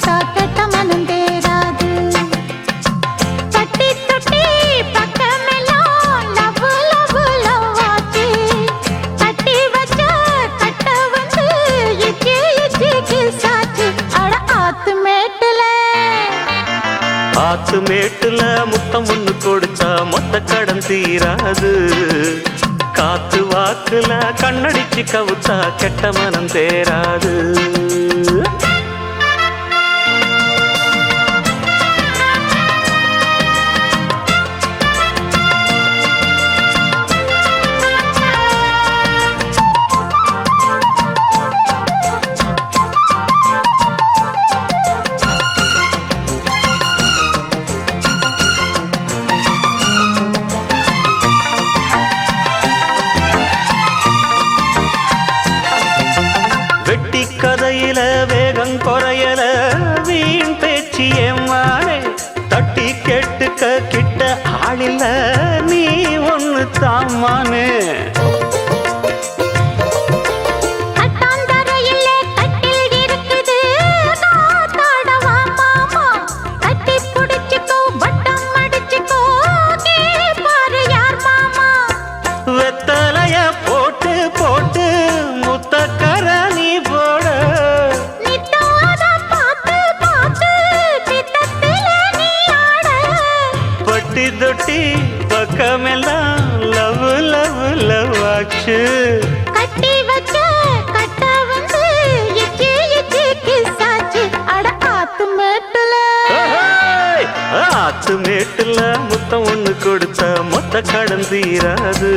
கவுத்தா கெட்ட மனம் தேராது. தட்டி தொட்டி பக்கமெல்லாம் லவ் லவ் லவ் ஆச்சு. கட்டி வச்ச கட்ட வந்து இச்சி இச்சி கிஸ் ஆச்சு. அட ஆத்து மேட்டுல முத்தம் ஒண்ணு கொடுத்தா மொத்த கடன் தீராது. காத்து வாக்குல கண்ணடிச்சு கவுத்தா கெட்ட மனம் தேராது. வெட்டி கதையில வேகம் குறையல வீண் பேச்சு ஏமானே. தட்டி கேட்டுக்க கிட்ட ஆளில்ல நீ ஒண்ணு தாமானே. வெத்தலைய போட்டு போட்டு முத்தக்கர நீ போட. பட்டி தொட்டி பக்கமெல்லாம் லவ் லவ் லவ் ஆச்சு. கட்டி வச்ச கட்ட வந்து இச்சி இச்சி கிஸ் ஆச்சு. அட ஆத்து மேட்டுல முத்தம் ஒண்ணு கொடுத்த மொத்த கடன் தீராது.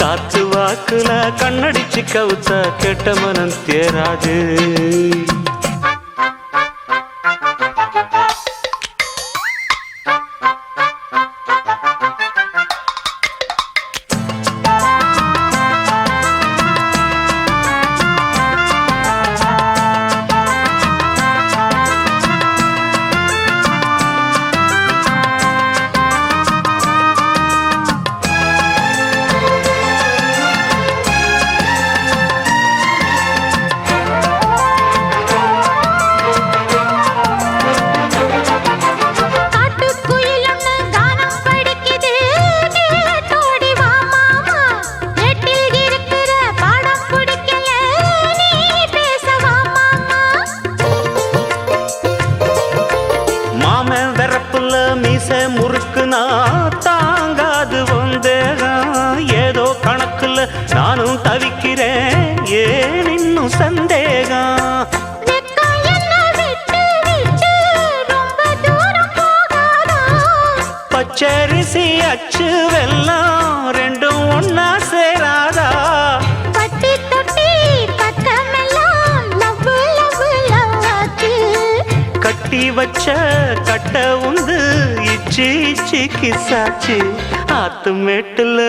காத்து வாக்குல கண்ணடிச்சு கவுத்தா கெட்ட மனம் தேராது. மீச முறுக்குனா தாங்காது வந்தேகம். ஏதோ கணக்குல நானும் தவிக்கிறேன் ஏன் இன்னும் சந்தேகம். பச்சரிசி அச்சு வெல்லம் ரெண்டும் ஒன்னா சேராதா. பட்டி தொட்டி பக்கமெல்லாம் லவ் லவ் லவ் ஆச்சு. கட்டி வச்ச கட்ட உந்து இச்சி இச்சி கிசாச்சு. ஆத்து மேட்டுல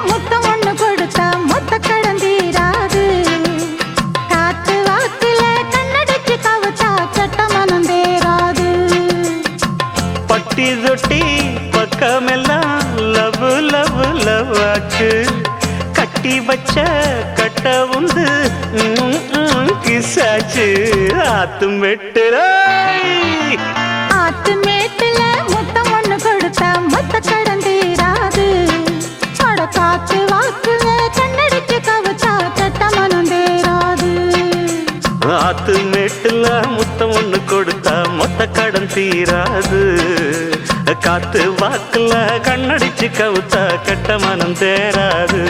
முத்தம் ஒண்ணு கொடுத்தா மொத்த கடன் தீராது. காத்து வாக்குல கண்ணடிச்சு கவுத்தா கெட்ட மனம் தேராது. பட்டி தொட்டி பக்கமெல்லாம் லவ் லவ் லவ் ஆச்சு. கட்டி வச்ச கட்ட உந்து கிசாச்சு. ஆத்து மேட்டுல முத்தம் ஒண்ணு கொடுத்தா மொத்த கடன் தீராது. அட காத்து வாக்குல கண்ணடிச்சு கவுத்தா கெட்ட மனம் தேராது. ஆத்து மேட்டுல முத்தம் ஒண்ணு கொடுத்தா மொத்த கடன் தீராது. காத்து வாக்குல கண்ணடிச்சு கவுத்தா கெட்ட மனம் தேராது.